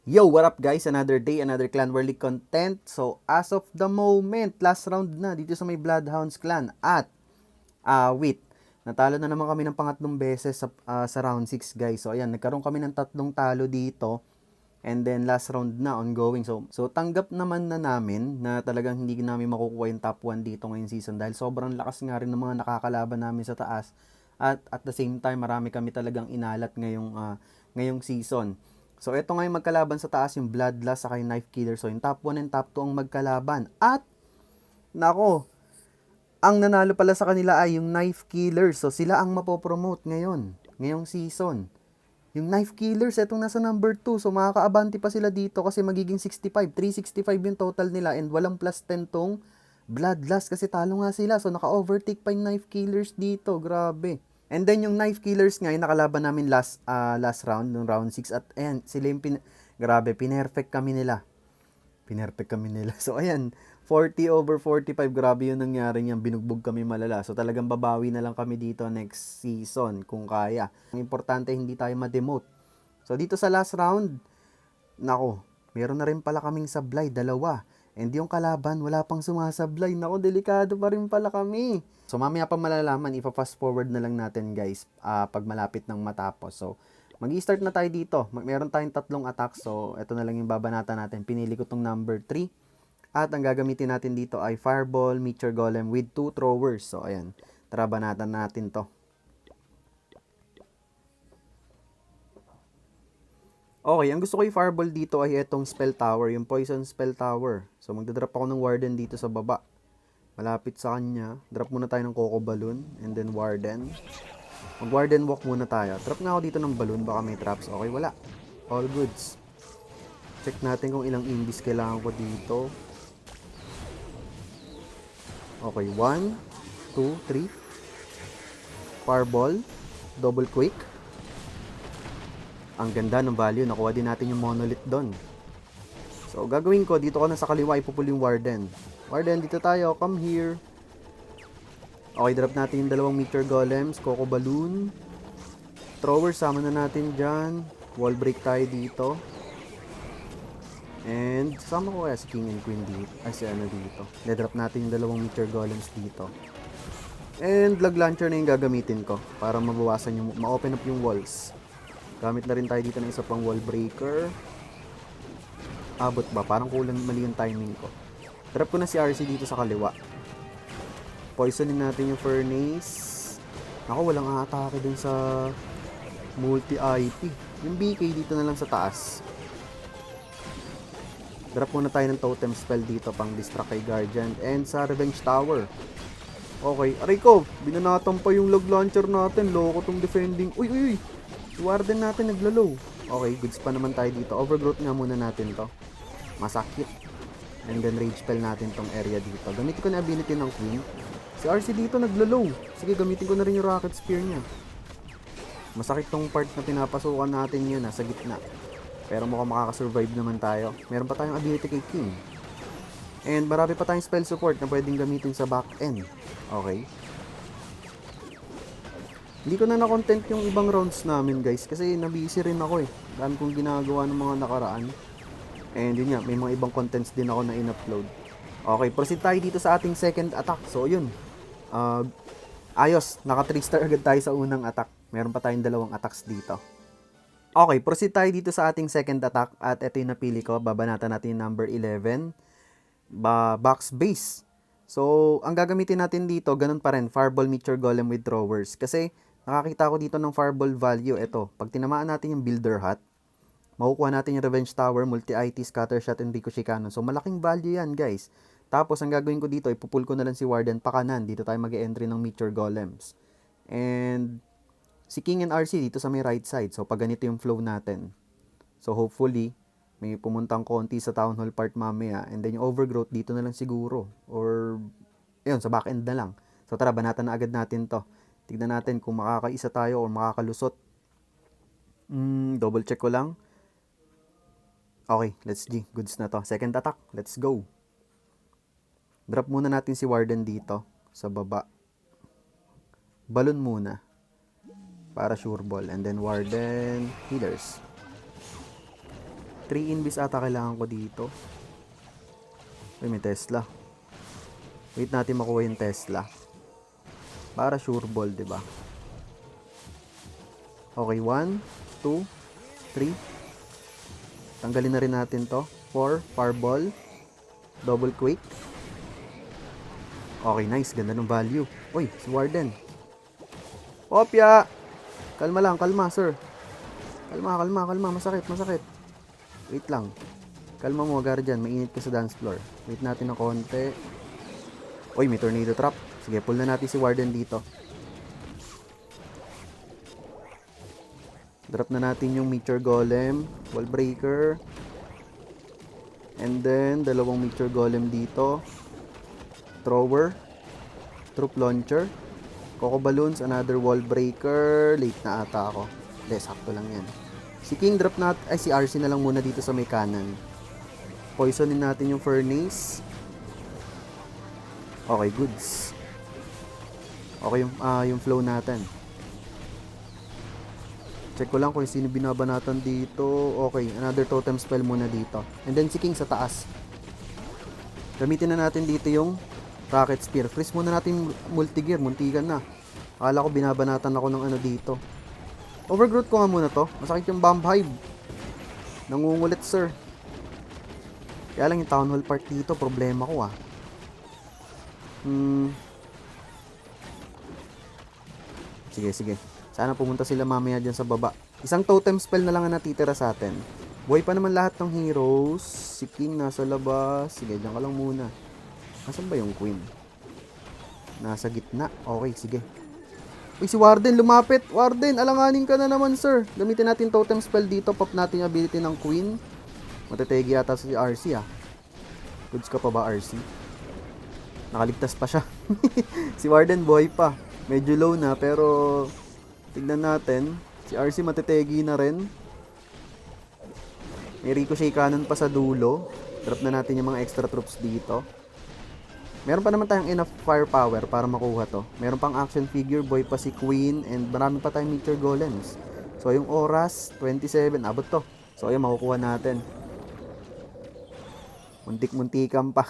Yo, what up guys? Another day, another Clan War League content. So, as of the moment, last round na dito sa may Bloodhounds Clan. At, wait, natalo na naman kami ng pangatlong beses sa round 6 guys. So, ayan, nagkaroon kami ng tatlong talo dito. And then, last round na, ongoing. So tanggap naman na namin na talagang hindi namin makukuha yung top 1 dito ngayong season. Dahil sobrang lakas nga rin ng mga nakakalaban namin sa taas. At the same time, marami kami talagang inalat ngayong season. So, ito ngayon magkalaban sa taas yung Bloodlust saka yung Knife Killer. So, yung top 1 and top 2 ang magkalaban. At, nako, ang nanalo pala sa kanila ay yung Knife Killers. So, sila ang mapopromote ngayong season. Yung Knife Killers, etong nasa number 2. So, makakaabante pa sila dito kasi magiging 65. 365 yung total nila and walang plus 10 tong Bloodlust kasi talo nga sila. So, naka-overtake pa yung Knife Killers dito. Grabe. And then yung Knife Killers nga, yung nakalaban namin last round, nung round 6. At ayan, sila yung grabe, pinerfect kami nila. So ayan, 40/45, grabe yung nangyari niyan. Binugbog kami malala. So talagang babawi na lang kami dito next season kung kaya. Ang importante, hindi tayo ma-demote. So dito sa last round, nako, meron na rin pala kaming sablay, dalawa. And yung kalaban, wala pang sumasablay. Nako, delikado pa rin pala kami. So mamaya pa malalaman, ipa-fast forward na lang natin guys pag malapit ng matapos. So mag-i-start na tayo dito. Meron tayong tatlong attack. So ito na lang yung babanata natin. Pinili ko tong number 3. At ang gagamitin natin dito ay Fireball, Meteor Golem with 2 throwers. So ayan, tara banatan natin to. Okay, ang gusto ko i-fireball dito ay itong spell tower, yung poison spell tower. So magdadrop ako ng warden dito sa baba. Malapit sa kanya. Drop muna tayo ng coco balloon and then warden. Mag-warden walk muna tayo. Drop nga ako dito ng balloon, baka may traps. Okay, wala. All goods. Check natin kung ilang imbis kailangan ko dito. Okay, 1, 2, 3. Fireball. Double quick. Ang ganda ng value. Nakuha din natin yung monolith doon. So, gagawin ko, dito ko na sa kaliwa, ipupul yung warden. Warden, dito tayo. Come here. Okay, drop natin yung dalawang meteor golems. Coco balloon. Thrower, sama na natin dyan. Wall break tayo dito. And, sama ko kaya si King and Queen dito. Ay, si ano dito. Na-drop natin yung dalawang meteor golems dito. And, lag launcher na yung gagamitin ko. Para mabawasan yung, ma-open up yung walls. Gamit na rin tayo dito ng isa pang wall breaker. Abot ba? Parang kulang mali yung timing ko. Drop ko na si RC dito sa kaliwa. Poisonin natin yung furnace. Ako, walang aatake dun sa multi-IP. Yung BK dito na lang sa taas. Drop muna tayo ng totem spell dito pang distract kay Guardian. And sa Revenge Tower. Okay. Aray ko! Binanatan pa yung log launcher natin. Loko tong defending. Uy, uy, uy! Warden natin naglalow. Okay, goods pa naman tayo dito. Overgrowth nga muna natin to. Masakit. And then rage spell natin tong area dito. Gamitin ko na ability ng Queen. Si RC dito naglalow. Sige, gamitin ko na rin yung rocket spear niya. Masakit tong part na pinapasukan natin yun sa gitna. Pero mukhang makakasurvive naman tayo. Meron pa tayong ability kay King. And marami pa tayong spell support na pwedeng gamitin sa back end. Okay. Hindi ko na na-content yung ibang rounds namin guys kasi nabisi rin ako eh. Dami kong ginagawa ng mga nakaraan. And yun nga, may mga ibang contents din ako na in-upload. Okay, proceed tayo dito sa ating second attack. So yun, ayos, naka 3 star agad tayo sa unang attack. Meron pa tayong dalawang attacks dito. Okay, proceed tayo dito sa ating second attack. At ito yung napili ko, babanatan natin yung number 11. Box base. So, ang gagamitin natin dito, ganun pa rin, Fireball, Meteor Golem with throwers. Kasi, nakakita ko dito ng Fireball value. Ito, pag tinamaan natin yung Builder Hut, makukuha natin yung Revenge Tower, Multi-IT, Scattershot, and Ricochet Cannon. So, malaking value yan, guys. Tapos, ang gagawin ko dito, ipupul ko na lang si Warden pa kanan. Dito tayo mag-e-entry ng Meteor Golems. And, si King and RC dito sa may right side. So, pag ganito yung flow natin. So, hopefully, may pumuntang konti sa Town Hall part mamaya. And then, yung Overgrowth dito na lang siguro. Or, yun, sa back end na lang. So, tara, banatan na agad natin to. Tignan natin kung makakaisa tayo or makakalusot. Double check ko lang. Okay, let's G. Goods na to. Second attack. Let's go. Drop muna natin si Warden dito. Sa baba. Balloon muna. Para sure ball. And then Warden. Healers. 3 invis ata kailangan ko dito. Uy, may Tesla. Wait natin makuha yung Tesla. Para sure ball, diba? Okay, 1, 2, 3. Tanggalin na rin natin to. 4, fireball. Double quick. Okay, nice. Ganda ng value. Uy, si Warden. Opya! Kalma lang, kalma, sir. Kalma. Masakit. Wait lang. Kalma mo, Guardian. Mainit ka sa dance floor. Wait natin ng konti. Uy, may tornado trap. Sige, pull na natin si Warden dito. Drop na natin yung Meteor Golem. Wall Breaker. And then, dalawang Meteor Golem dito. Thrower. Troop Launcher. Coco Balloons. Another Wall Breaker. Late na ata ako. Hindi, sakto lang yan. Si King drop natin. Ay, si RC na lang muna dito sa may kanan. Poisonin natin yung Furnace. Okay, goods. Okay yung flow natin. Check ko lang kung sino binabanatan dito. Okay, another totem spell muna dito. And then si King sa taas. Gamitin na natin dito yung Rocket Spear. Freeze muna natin multi-gear. Muntikan na. Akala ko binabanatan ako ng ano dito. Overgrowth ko nga muna to. Masakit yung Bomb Hive. Nangungulit, sir. Kaya lang yung Town Hall part dito. Problema ko ah. Sige. Sana pumunta sila mamaya dyan sa baba. Isang totem spell na lang ang natitira sa atin. Buhay pa naman lahat ng heroes. Si King nasa labas. Sige, dyan ka lang muna. Nasaan ba yung Queen? Nasa gitna. Okay, sige. Uy, si Warden lumapit. Warden, alanganin ka na naman, sir. Gamitin natin totem spell dito. Pop natin yung ability ng Queen. Matategi yata si RC ah. Goods ka pa ba, RC? Nakaligtas pa siya. Si Warden buhay pa. Medyo low na pero tignan natin. Si RC matetegi na rin. May ricochet cannon pa sa dulo. Drop na natin yung mga extra troops dito. Meron pa naman tayong enough firepower para makuha to. Meron pang action figure, boy pa si Queen, and marami pa tayong Meteor Golems. So yung oras, 27, abot to. So ayun, makukuha natin. Muntik-muntikan pa.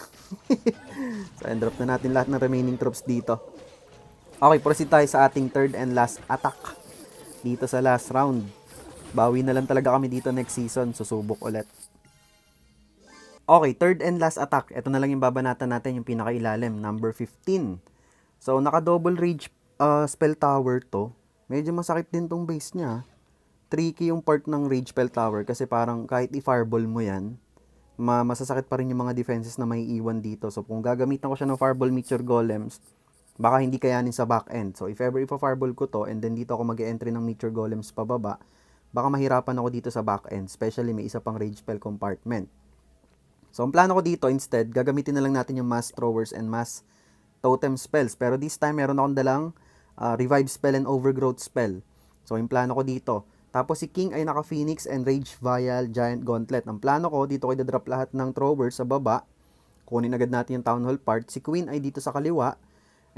So ayun, drop na natin lahat ng remaining troops dito. Okay, proceed tayo sa ating third and last attack dito sa last round. Bawi na lang talaga kami dito next season. Susubok ulit. Okay, third and last attack. Ito na lang yung babanatan natin, yung pinakailalim, number 15. So, naka-double rage spell tower to. Medyo masakit din tong base niya. Tricky yung part ng rage spell tower kasi parang kahit i-fireball mo yan, masasakit pa rin yung mga defenses na may iwan dito. So, kung gagamitan ko siya ng fireball Meteor Golems, baka hindi kayanin sa back end. So, if ever ipa-fireball ko to, and then dito ako mag-e-entry ng Meteor Golems pababa, baka mahirapan ako dito sa back end. Especially may isa pang rage spell compartment. So, ang plano ko dito, instead, gagamitin na lang natin yung mass throwers and mass totem spells. Pero this time, meron akong dalang revive spell and overgrowth spell. So, yung plano ko dito. Tapos, si King ay naka-Phoenix and Rage Vial Giant Gauntlet. Ang plano ko, dito ko i-drop lahat ng throwers sa baba. Kunin agad natin yung Town Hall part. Si Queen ay dito sa kaliwa.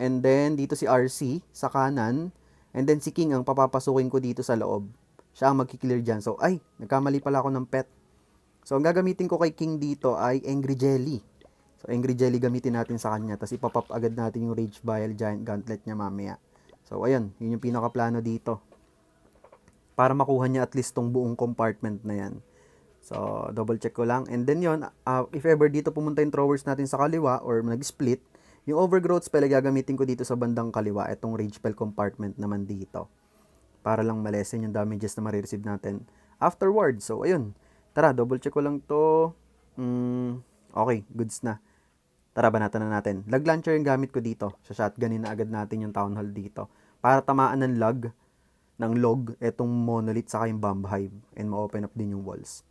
And then, dito si RC sa kanan. And then, si King ang papapasukin ko dito sa loob. Siya ang magkiklear dyan. So, ay, nagkamali pala ako ng pet. So, ang gagamitin ko kay King dito ay Angry Jelly. So, Angry Jelly gamitin natin sa kanya. Tapos, ipapop agad natin yung Rage Vial Giant Gauntlet niya mamaya. So, ayun. Yun yung pinakaplano dito. Para makuha niya at least tong buong compartment na yan. So, double check ko lang. And then yun, if ever dito pumunta yung throwers natin sa kaliwa or nag-split, yung overgrowth spell gagamitin ko dito sa bandang kaliwa. Itong Rage Spell compartment naman dito. Para lang malesen yung damages na marireceive natin afterwards. So, ayun. Tara, double check ko lang to. Okay, goods na. Tara, banatan na natin. Lag launcher yung gamit ko dito. Sa shotgunin na agad natin yung Town Hall dito. Para tamaan ng log, etong monolith saka yung bomb hive. And ma-open up din yung walls.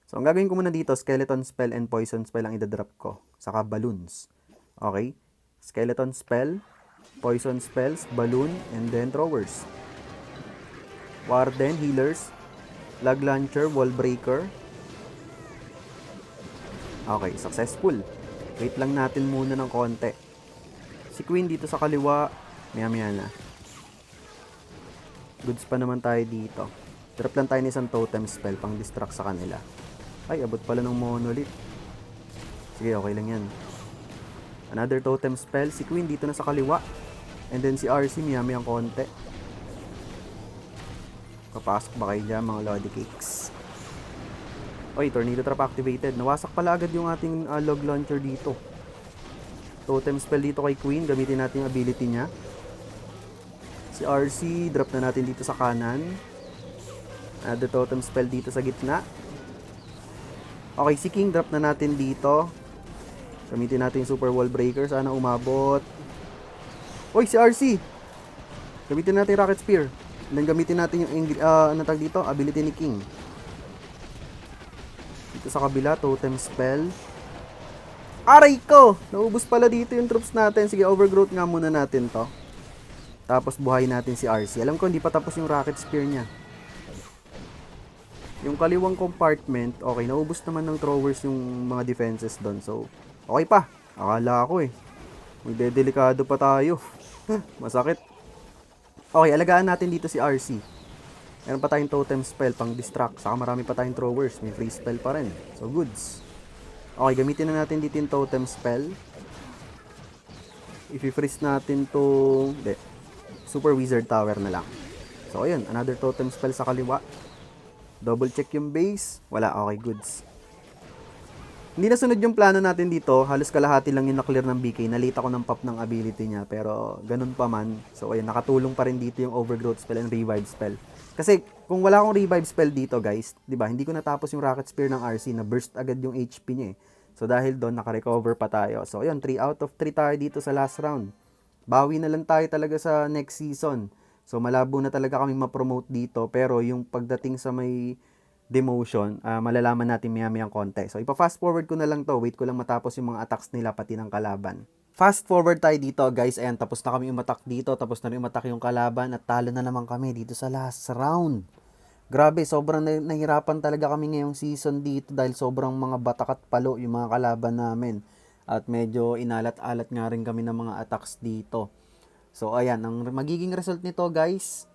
So, ang gagawin ko muna dito, skeleton spell and poison spell ang idadrop ko. Saka balloons. Okay? Skeleton spell, poison spells, balloon, and then throwers. Warden, healers, lag launcher, wall breaker. Okay, successful. Wait lang natin muna ng konti. Si Queen dito sa kaliwa, maya na. Goods pa naman tayo dito. Drop lang tayo ng isang totem spell pang distract sa kanila. Ay, abot pala ng monolith. Sige, okay lang yan. Another totem spell. Si Queen dito na sa kaliwa. And then si RC, miyami ang konti. Papasok ba kayo dyan, mga Lodi Cakes? Oy, Tornado Trap activated. Nawasak pala agad yung ating log launcher dito. Totem spell dito kay Queen. Gamitin natin yung ability niya. Si RC, drop na natin dito sa kanan. Another totem spell dito sa gitna. Okay, si King drop na natin dito. Gamitin natin yung Super Wall Breaker. Sana umabot. Oy, si RC! Gamitin natin yung Rocket Spear. And then gamitin natin yung ano tag dito? Ability ni King. Dito sa kabila, totem spell. Aray ko! Naubos pala dito yung troops natin. Sige, overgrowth nga muna natin to. Tapos buhayin natin si RC. Alam ko hindi pa tapos yung Rocket Spear niya. Yung kaliwang compartment, okay, naubos naman ng throwers yung mga defenses doon. So, okay pa. Akala ko may delikado pa tayo. Masakit. Okay, alagaan natin dito si RC. Meron pa tayong totem spell pang distract. Saka marami pa tayong throwers. May free spell pa rin. So, goods. Okay, gamitin na natin dito yung totem spell. I-freeze natin to... Hindi. Super Wizard Tower na lang. So, ayun. Another totem spell sa kaliwa. Double check yung base. Wala. Okay, goods. Hindi nasunod yung plano natin dito. Halos kalahati lang yung na-clear ng BK. Nalate ako ng pop ng ability niya. Pero ganun pa man. So ayun, nakatulong pa rin dito yung overgrowth spell and revive spell. Kasi kung wala akong revive spell dito guys, di ba, hindi ko natapos yung Rocket Spear ng RC na burst agad yung HP niya eh. So dahil doon, naka-recover pa tayo. So ayun, 3 out of 3 tayo dito sa last round. Bawi na lang tayo talaga sa next season. So malabo na talaga kami ma-promote dito. Pero yung pagdating sa may demotion, malalaman natin maya-maya ang konti. So, ipa-fast forward ko na lang to. Wait ko lang matapos yung mga attacks nila, pati ng kalaban. Fast forward tayo dito, guys. Ayan, tapos na kami umatak dito. Tapos na rin umatak yung kalaban. At talo na naman kami dito sa last round. Grabe, sobrang nahirapan talaga kami ngayong season dito dahil sobrang mga batak at palo yung mga kalaban namin. At medyo inalat-alat nga rin kami ng mga attacks dito. So, ayan, ang magiging result nito, guys.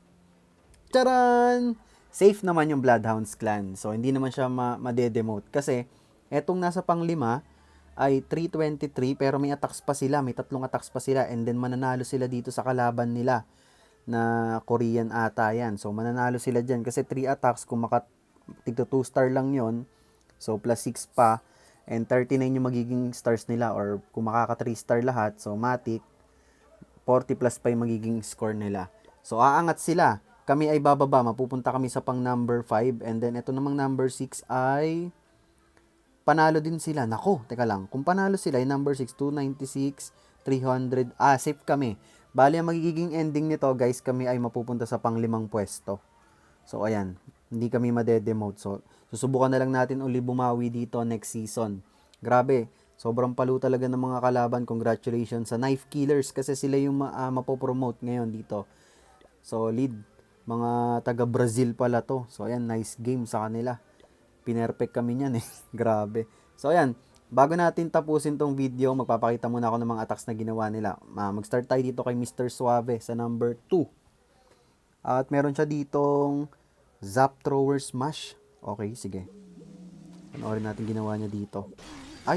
Charan! Safe naman yung Bloodhounds clan. So, hindi naman siya ma-demote. Kasi, etong nasa pang-5 ay 323. Pero may attacks pa sila. May 3 attacks pa sila. And then, mananalo sila dito sa kalaban nila. Na Korean ata yan. So, mananalo sila dyan. Kasi 3 attacks. Kung tigto 2 star lang yon. So, plus 6 pa. And 39 yung magiging stars nila. Or kung makaka 3 star lahat. So, matik. 40 plus pa yung magiging score nila. So, aangat sila. Kami ay bababa, mapupunta kami sa pang number 5, and then ito namang number 6 ay panalo din sila. Nako, teka lang, kung panalo sila, yung number 6, 296, 300, safe kami. Bali, ang magiging ending nito, guys, kami ay mapupunta sa pang 5 pwesto. So, ayan, hindi kami madedemote. So, susubukan na lang natin uli bumawi dito next season. Grabe, sobrang palo talaga ng mga kalaban. Congratulations sa Knife Killers kasi sila yung mapopromote ngayon dito. Solid. Mga taga Brazil pala to. So ayan, nice game sa kanila. Pinerfect kami niyan eh. Grabe. So ayan, bago natin tapusin tong video, magpapakita muna ako ng mga attacks na ginawa nila. Mag-start tayo dito kay Mr. Suave sa number 2. At meron siya ditong Zap Thrower Smash. Okay, sige. Panoorin natin ginawa niya dito.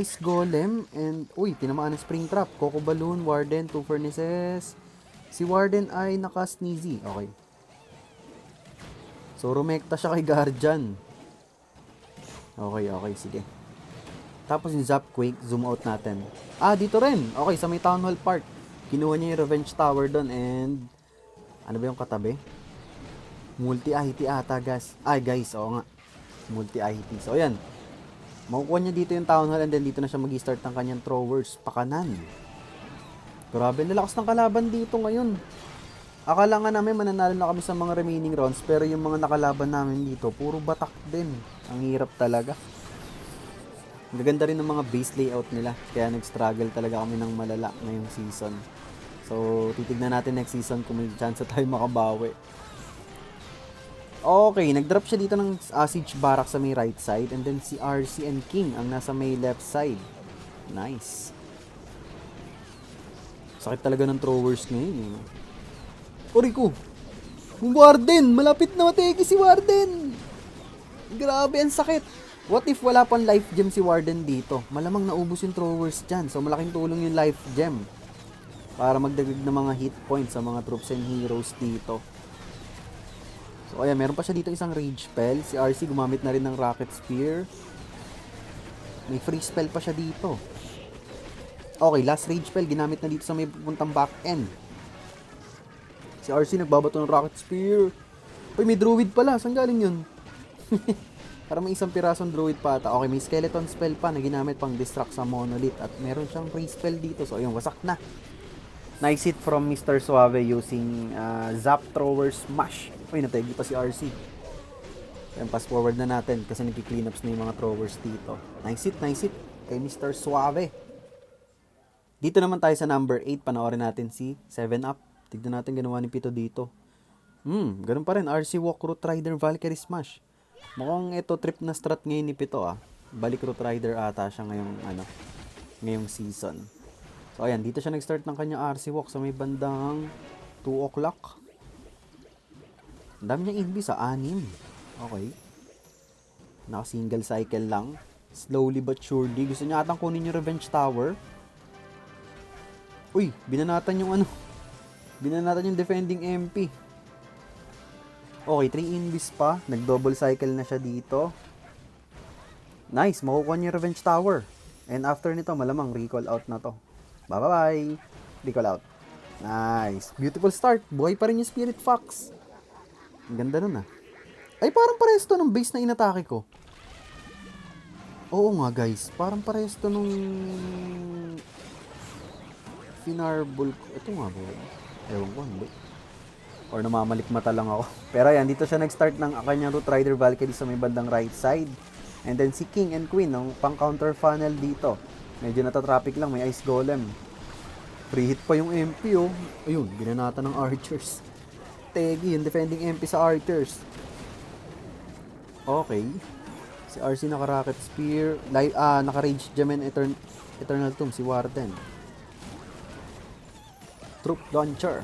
Ice Golem and tinamaan ng Spring Trap. Coco Balloon, Warden, 2 Furnaces. Si Warden ay naka-sneezy. Okay. So, rumekta siya kay Guardian. Okay, sige. Tapos yung Zapquake, zoom out natin. Dito rin. Okay, sa may Town Hall Park. Kinuha niya yung Revenge Tower doon and... Ano ba yung katabi? Multi-IT ata, guys. Guys, oo nga. Multi-IT. So, ayan. Makukuha niya dito yung Town Hall and then dito na siya mag-start ng kanyang throwers. Pakanan. Grabe, nalakas ng kalaban dito ngayon. Akala nga namin mananalo na kami sa mga remaining rounds, pero yung mga nakalaban namin dito, puro batak din. Ang hirap talaga. Maganda rin ng mga base layout nila, kaya nag-struggle talaga kami ng malala ngayong season. So, titignan natin next season kung may chance tayo makabawi. Okay, nag-drop siya dito ng Siege Barrack sa may right side, and then si RC and King ang nasa may left side. Nice. Sakit talaga ng throwers ngayon, Oriko! Warden! Malapit na mategi si Warden! Grabe, ang sakit! What if wala pang life gem si Warden dito? Malamang naubos yung throwers dyan. So malaking tulong yung life gem para magdagdag ng mga hit points sa mga troops and heroes dito. So ayan, meron pa siya dito isang rage spell. Si RC gumamit na rin ng rocket spear. May free spell pa siya dito. Okay, last rage spell ginamit na dito sa may pupuntang back end. Si RC nagbabato ng rocket spear. Uy, may druid pala. Saan galing yun? Para may isang pirasong druid pa ata. Okay, may skeleton spell pa na ginamit pang distract sa monolith. At meron siyang free spell dito. So ayun, wasak na. Nice hit from Mr. Suave using Zap Thrower Smash. Uy, nategi pa si RC. Then pass forward na natin kasi nagki-cleanups na yung mga throwers dito. Nice hit kay Mr. Suave. Dito naman tayo sa number 8. Panoorin natin si 7-Up. Tignan natin ginawa ni Pito dito. Ganun pa rin. RC Walk Root Rider Valkyrie Smash. Mukhang ito trip na strat ngayon ni Pito Balik Root Rider ata siya ngayong season. So ayan, dito siya nag-start ng kanyang RC Walk sa may bandang 2 o'clock. Ang dami niyang invi sa 6. Okay. Naka-single cycle lang. Slowly but surely. Gusto niya atang kunin yung Revenge Tower. Uy, binanatan yung defending MP. Okay, 3 invis pa. Nag-double cycle na siya dito. Nice, makukuha niya yung Revenge Tower. And after nito, malamang recall out na to. Bye-bye. Recall out. Nice. Beautiful start. Buhay pa rin yung Spirit Fox. Ang ganda nun Ay, parang parehas to ng base na inatake ko. Oo nga guys. Parang parehas to nung Finarbol ko. Ito nga ba? Ewan ko, hindi. Or namamalik mata lang ako. Pero yan, dito siya nag-start ng kanyang Root Rider Valkyrie sa may bandang right side. And then si King and Queen, ng pang-counter funnel dito. Medyo natatraffic lang, may Ice Golem. Free hit pa yung MP Ayun, binanata ng Archers. Tegi, yung defending MP sa Archers. Okay. Si RC naka-Rocket Spear. Naka-Rage Gem and Eternal Tomb, si Warden. Troop Launcher.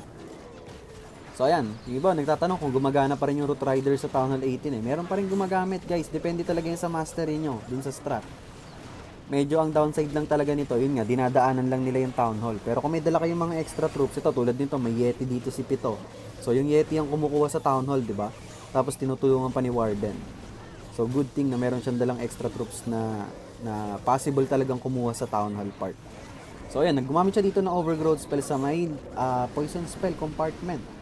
So ayan, yung iba nagtatanong kung gumagana pa rin yung Root Rider sa Town Hall 18 Meron pa rin gumagamit guys, depende talaga yun sa mastery nyo, dun sa strat. Medyo ang downside lang talaga nito, yun nga, dinadaanan lang nila yung Town Hall. Pero kung may dala kayong mga extra troops, ito tulad nito, may Yeti dito si Pito. So yung Yeti ang kumukuha sa Town Hall, di ba? Tapos tinutulungan pa ni Warden. So good thing na meron siyang dalang extra troops na possible talagang kumuha sa Town Hall part. So ayan, naggumamit siya dito ng Overgrowth spell sa may Poison spell compartment.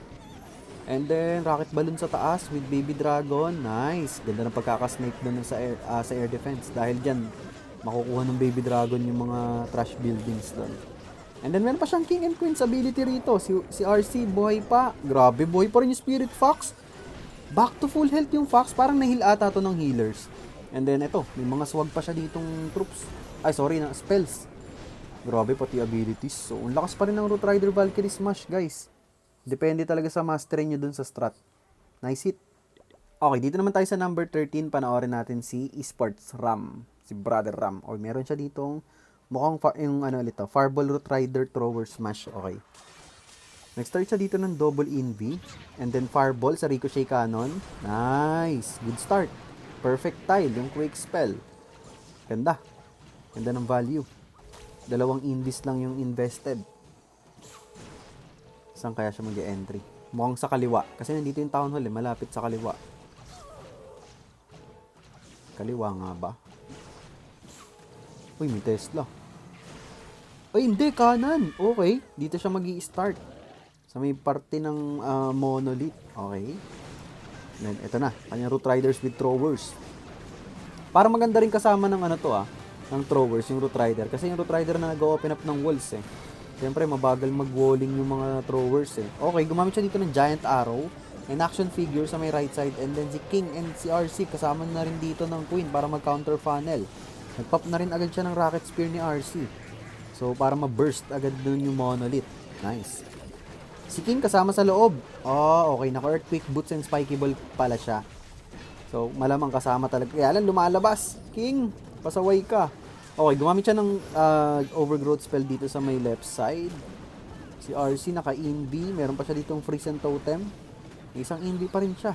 And then, rocket balloon sa taas with baby dragon. Nice. Ganda ng pagkakasnake doon sa air defense. Dahil dyan, makukuha ng baby dragon yung mga trash buildings doon. And then, meron pa siyang King and Queen's ability rito. Si RC, buhay pa. Grabe, buhay pa rin yung Spirit Fox. Back to full health yung Fox. Parang nahil ata to ng healers. And then, ito, may mga swag pa siya ditong troops. Spells. Grabe, pati abilities. So, ang lakas pa rin ng Root Rider Valkyrie Smash, guys. Depende talaga sa mastery nyo dun sa strat. Nice hit. Okay, dito naman tayo sa number 13. Panoorin natin si Esports Ram. Si Brother Ram. Okay, meron siya ditong mukhang Fireball Root Rider Thrower Smash. Okay. Nag-start siya dito ng double inv. And then Fireball sa Ricochet Cannon. Nice. Good start. Perfect tile. Yung Quake Spell. Ganda. Ganda ng value. 2 invis lang yung invested. Saan kaya siya mag-entry? Mukhang sa kaliwa. Kasi nandito yung Town Hall malapit sa kaliwa. Kaliwa nga ba? Uy, may Tesla. Ay, hindi, kanan. Okay, dito siya mag-i-start. Sa may parte ng monolith. Okay. Then, ito na. Kanyang Root Riders with Throwers. Para maganda rin kasama ng ng Throwers, yung Root Rider. Kasi yung Root Rider na nag-open up ng walls Siyempre, mabagal mag-walling yung mga throwers Okay, gumamit siya dito ng Giant Arrow and action figure sa may right side. And then si King and si RC, kasama na rin dito ng Queen para mag-counter funnel. Nag-pop na rin agad siya ng Rocket Spear ni RC. So, para ma-burst agad dun yung monolith. Nice. Si King kasama sa loob. Okay. Naka-Earthquake Boots and Spiky Ball pala siya. So, malamang kasama talaga. Kaya lang, lumalabas. King, pasaway ka. Okay, gumamit siya ng Overgrowth spell dito sa may left side. Si RC naka-inv. Meron pa siya ditong Freeze and Totem. Isang inv pa rin siya.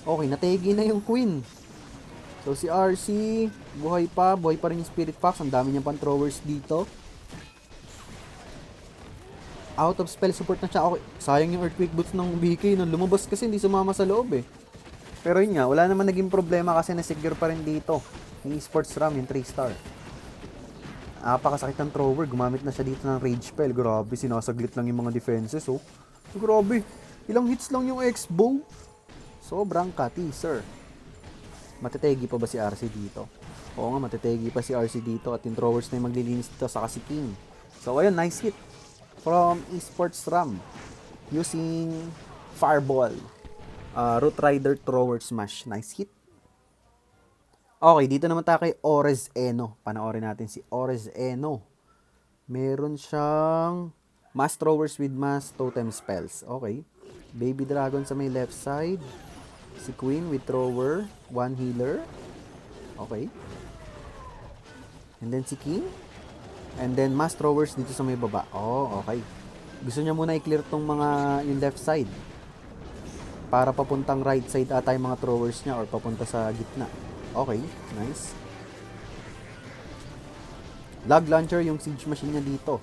Okay, nategi na yung Queen. So si RC, buhay pa rin yung Spirit Fox. Ang dami niyang pan-throwers dito. Out of spell support na siya. Okay, sayang yung Earthquake Boots ng BK nung lumabas kasi hindi sumama sa loob eh. Pero yun nga, wala naman naging problema kasi na-secure pa rin dito. Yung Esports RAM, yung 3-star. Napakasakit ng thrower. Gumamit na siya dito ng Rage Spell. Grabe, sinasaglit lang yung mga defenses oh. Grabe, ilang hits lang yung X-Bow. Sobrang kati, sir. Matetegi pa ba si RC dito? Oo nga, matetegi pa si RC dito at yung throwers na yung maglilinis dito sa si King. So ayun, nice hit from Esports RAM using Fireball. Root Rider Thrower Smash. Nice hit. Okay, dito naman tayo kay Orez Eno. Panoorin natin si Orez Eno. Meron siyang Mass Throwers with Mass Totem Spells. Okay. Baby Dragon sa may left side. Si Queen with Thrower. One Healer. Okay. And then si King. And then Mass Throwers dito sa may baba. Oh, okay. Gusto niya muna i-clear tong mga yung left side. Para papuntang right side ata yung mga throwers niya or papunta sa gitna. Okay, nice. Log launcher yung siege machine niya dito.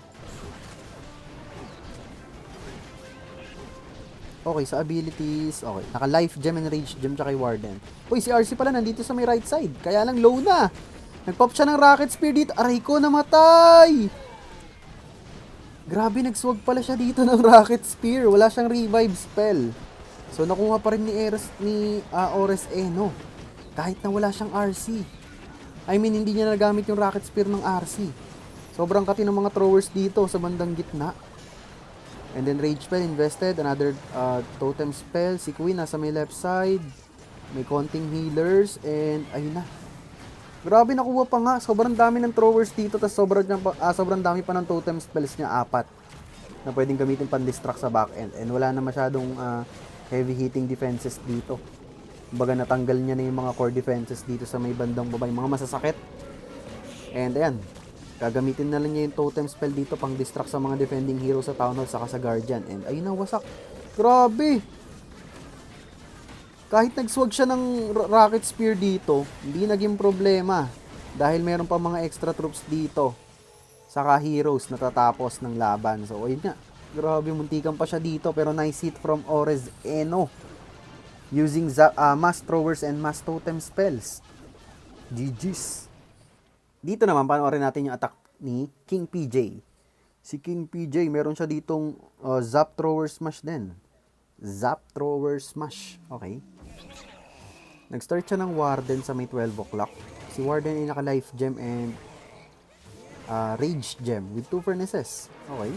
Okay, sa abilities, okay. Naka life gem and rage gem tsaka kay Warden. Uy, si RC pala nandito sa may right side. Kaya lang low na. Nagpop siya ng rocket spear dito. Aray ko, namatay! Grabe, nagswag pala siya dito ng rocket spear. Wala siyang revive spell. So, nakuha pa rin ni Orez Eno. Kahit na wala siyang RC. I mean, hindi niya nagamit yung rocket spear ng RC. Sobrang kati ng mga throwers dito sa bandang gitna. And then rage spell invested. Another totem spell. Si Queen nasa may left side. May konting healers. And ayun na. Grabe, nakuha pa nga. Sobrang dami ng throwers dito. Tapos sobrang dami pa ng totem spells niya. 4 na pwedeng gamitin pan-distract sa back end. And wala na masyadong heavy hitting defenses dito. Kumbaga natanggal niya na yung mga core defenses dito sa may bandang baba, yung mga masasakit. And ayan, gagamitin na lang niya yung totem spell dito pang distract sa mga defending hero sa Town Hall saka sa Guardian. And ayun na, wasak. Grabe! Kahit nagswag siya ng rocket spear dito, hindi naging problema. Dahil meron pa mga extra troops dito. Saka heroes na tatapos ng laban. So ayun nga, grabe, muntikan pa siya dito. Pero nice hit from Orez Eno. Using mass throwers and mass totem spells. GG's. Dito naman, panoorin natin yung attack ni King PJ. Si King PJ, meron siya ditong Zap Thrower Smash din. Zap Thrower Smash. Okay. Nag-start siya ng Warden sa may 12 o'clock. Si Warden ay naka-life gem and rage gem with 2 furnaces. Okay.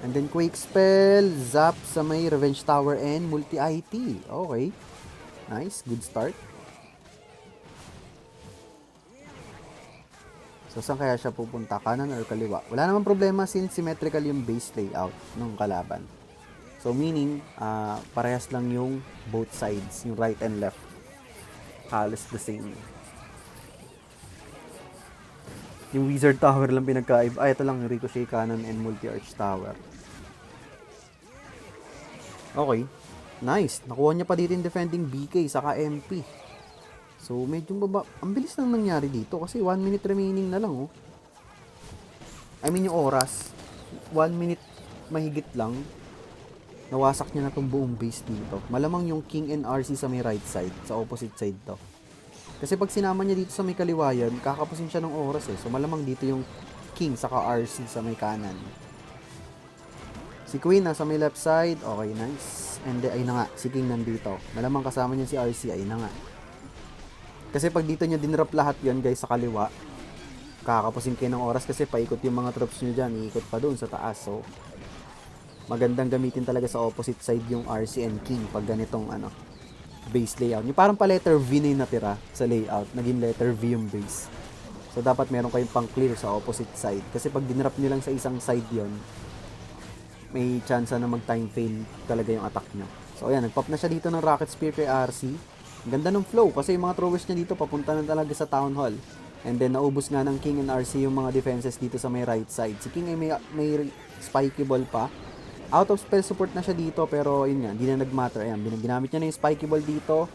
And then Quake Spell, Zap sa may Revenge Tower and Multi-IT. Okay. Nice. Good start. So, saan kaya siya pupunta? Kanan or kaliwa? Wala namang problema since symmetrical yung base layout ng kalaban. So, meaning, parehas lang yung both sides. Yung right and left. Halos the same. Yung Wizard Tower lang pinagkaiba. Ito lang, Ricochet Cannon and Multi-Arch Tower. Okay. Nice. Nakuha niya pa dito yung defending BK saka MP. So, medyo ang bilis lang nangyari dito kasi 1 minute remaining na lang, oh. I mean, yung oras. 1 minute mahigit lang. Nawasak niya na itong buong base dito. Malamang yung King and RC sa may right side. Sa opposite side to. Kasi pag sinama niya dito sa may kaliwayan, kakapusin siya ng oras eh. So, malamang dito yung King saka RC sa may kanan. Si Queen nasa may left side. Okay, nice. And ay na nga, si King nandito. Malamang kasama niya si RC. Ay na nga. Kasi pag dito niya dinrop lahat yan guys sa kaliwa, kakapusin kayo ng oras kasi paikot yung mga troops niyo dyan. Iikot pa doon sa taas. So, magandang gamitin talaga sa opposite side yung RC and King pag ganitong base layout. Yung parang pa letter V na yung natira sa layout. Naging letter V yung base. So, dapat meron kayong pang clear sa opposite side. Kasi pag dinrop nyo lang sa isang side yon, may chance na mag-time fail talaga yung attack nyo. So, ayan. Nagpop na siya dito ng Rocket Spear kay RC. Ang ganda ng flow kasi yung mga throwers niya dito papunta na talaga sa Town Hall. And then, naubos nga ng King and RC yung mga defenses dito sa may right side. Si King ay may spiky ball pa. Out of spell support na siya dito pero yun nga, hindi na nag-matter. Ayan, ginamit niya na yung spiky ball dito.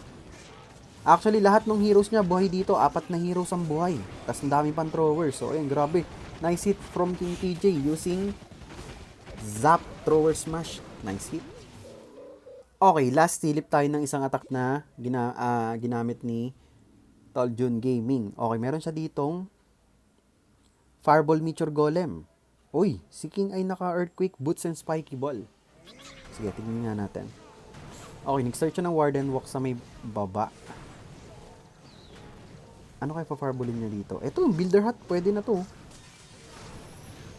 Actually, lahat ng heroes niya buhay dito. 4 na heroes ang buhay. Tapos ang dami pang throwers. So, ayun, grabe. Nice hit from King TJ using Zap Thrower Smash. Nice hit. Okay, last silip tayo ng isang attack na ginamit ni Toljun Gaming. Okay, meron siya ditong Fireball Meteor Golem. Uy, si King ay naka-Earthquake Boots and Spiky Ball. Sige, tingnan nga natin. Okay, nag-start siya ng Warden Walk sa may baba. Ano kaya pa-fireballin niya dito? Ito, Builder Hut. Pwede na to.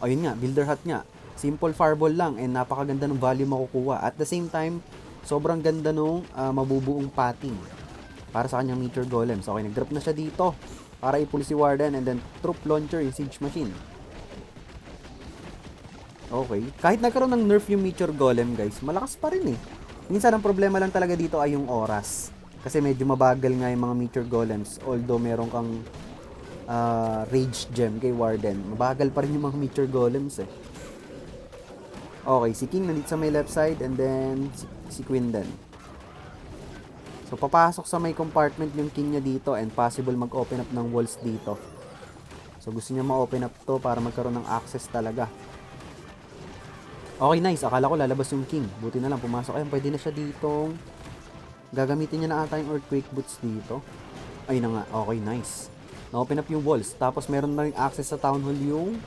Ayun nga, Builder Hut nga. Simple fireball lang and napakaganda ng value makukuha. At the same time, sobrang ganda nung mabubuong pating para sa kanyang Meteor Golem. So, okay, nag-drop na siya dito para ipuli si Warden and then Troop Launcher yung Siege Machine. Okay. Kahit nagkaroon ng nerf yung Meteor Golem, guys, malakas pa rin eh. Minsan, ang problema lang talaga dito ay yung oras. Kasi medyo mabagal nga yung mga Meteor Golems. Although meron kang Rage Gem kay Warden, mabagal pa rin yung mga Meteor Golems eh. Okay, si King nandito sa may left side and then si Queen din. So, papasok sa may compartment yung King niya dito and possible mag-open up ng walls dito. So, gusto niya ma-open up to para magkaroon ng access talaga. Okay, nice. Akala ko lalabas yung King. Buti na lang, pumasok. Ayun, pwede na siya ditong gagamitin niya na ata yung Earthquake Boots dito. Ay na nga. Okay, nice. Na-open up yung walls. Tapos, meron na rin access sa Town Hall yung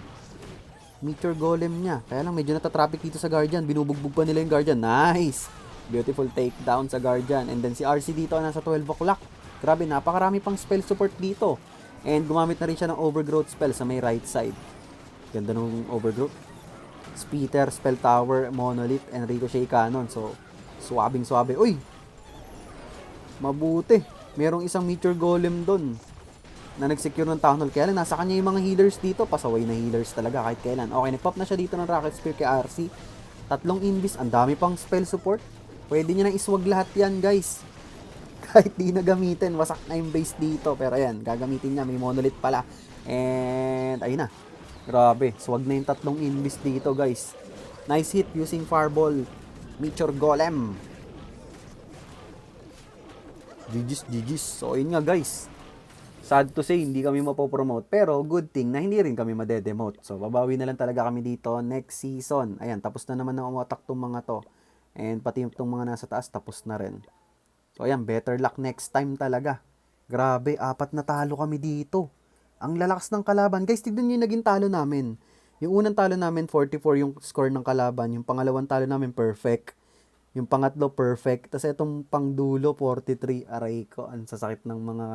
Meteor Golem niya. Kaya lang, medyo natatraffic dito sa Guardian. Binubugbog pa nila yung Guardian. Nice! Beautiful takedown sa Guardian. And then, si RC dito, nasa 12 o'clock. Grabe, napakarami pang spell support dito. And gumamit na rin siya ng Overgrowth spell sa may right side. Ganda ng Overgrowth. Speeder, Spell Tower, Monolith, and Ricochet Cannon. So, swabing-swabe. Uy! Mabuti. Merong isang Meteor Golem doon na nag-secure ng Town Hall. Kaya lang, nasa kanya yung mga healers dito. Pasaway na healers talaga kahit kailan. Okay, nag-pop na siya dito ng Rocket Spear kay RC. 3 invis. Ang dami pang spell support. Pwede niya nang iswag lahat yan, guys. Kahit di na gamitin. Wasak na yung base dito. Pero ayan, gagamitin niya. May Monolith pala. And, ayun na. Grabe. Swag na yung 3 invis dito, guys. Nice hit using Fireball Meteor Golem. GG's. So, ayun nga, guys. Sad to say, hindi kami mapopromote. Pero, good thing na hindi rin kami madedemote. So, babawi na lang talaga kami dito next season. Ayan, tapos na naman na umatak tong mga to. And pati itong mga nasa taas, tapos na rin. So, ayan, better luck next time talaga. Grabe, 4 na talo kami dito. Ang lalakas ng kalaban. Guys, tignan nyo yung naging talo namin. Yung unang talo namin, 44 yung score ng kalaban. Yung pangalawang talo namin, perfect. Yung pangatlo, perfect. Tapos itong pangdulo, 43. Aray ko, ang sasakit ng mga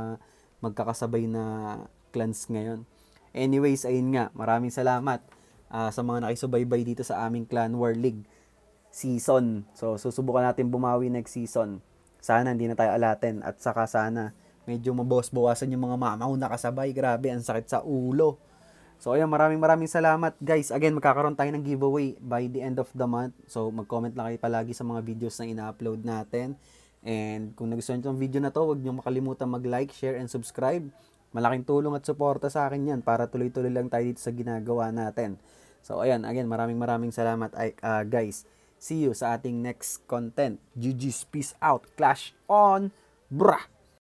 magkakasabay na clans ngayon. Anyways, ayun nga. Maraming salamat sa mga nakisubaybay dito sa aming Clan War League season. So, susubukan natin bumawi next season. Sana hindi na tayo alaten. At saka sana medyo mabawas-bawasan yung mga mamaw na kasabay. Grabe, ang sakit sa ulo. So, ayan, maraming salamat, guys. Again, magkakaroon tayo ng giveaway by the end of the month. So, mag-comment lang kayo palagi sa mga videos na ina-upload natin. And kung nagustuhan nyo itong video na to, huwag nyo makalimutan mag-like, share, and subscribe. Malaking tulong at suporta sa akin yan para tuloy-tuloy lang tayo dito sa ginagawa natin. So, ayan, again, maraming salamat, guys. See you sa ating next content. GG's, peace out. Clash on, brah!